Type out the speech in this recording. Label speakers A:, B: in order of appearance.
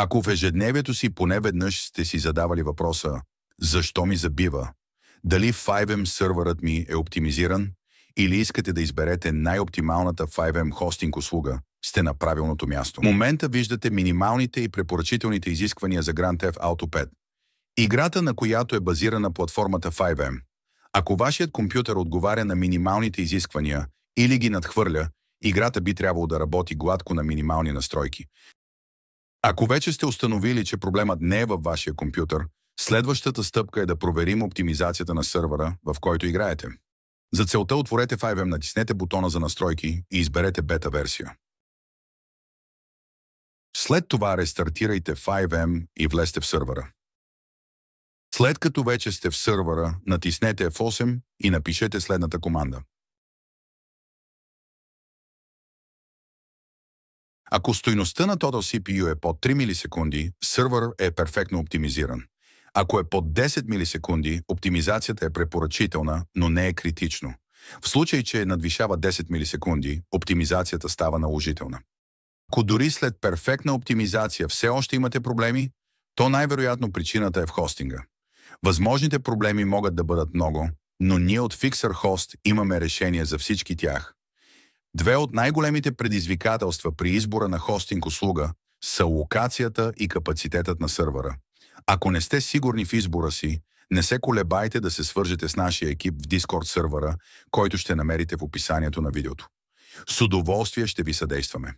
A: Ако в ежедневието си поне веднъж сте си задавали въпроса «Защо ми забива?», дали 5M сървърът ми е оптимизиран или искате да изберете най-оптималната 5M хостинг услуга, сте на правилното място. В момента виждате минималните и препоръчителните изисквания за Grand Theft Auto 5, играта на която е базирана платформата 5M. Ако вашият компютър отговаря на минималните изисквания или ги надхвърля, играта би трябвало да работи гладко на минимални настройки. Ако вече сте установили, че проблемът не е във вашия компютър, следващата стъпка е да проверим оптимизацията на сървъра, в който играете. За целта отворете 5M, натиснете бутона за настройки и изберете бета версия. След това рестартирайте 5M и влезте в сървъра. След като вече сте в сървъра, натиснете F8 и напишете следната команда. Ако стойността на Total CPU е под 3 милисекунди, сървър е перфектно оптимизиран. Ако е под 10 милисекунди, оптимизацията е препоръчителна, но не е критично. В случай, че надвишава 10 милисекунди, оптимизацията става наложителна. Ако дори след перфектна оптимизация все още имате проблеми, то най-вероятно причината е в хостинга. Възможните проблеми могат да бъдат много, но ние от FixerHost имаме решение за всички тях. Две от най-големите предизвикателства при избора на хостинг услуга са локацията и капацитетът на сървъра. Ако не сте сигурни в избора си, не се колебайте да се свържете с нашия екип в Discord сървъра, който ще намерите в описанието на видеото. С удоволствие ще ви съдействаме.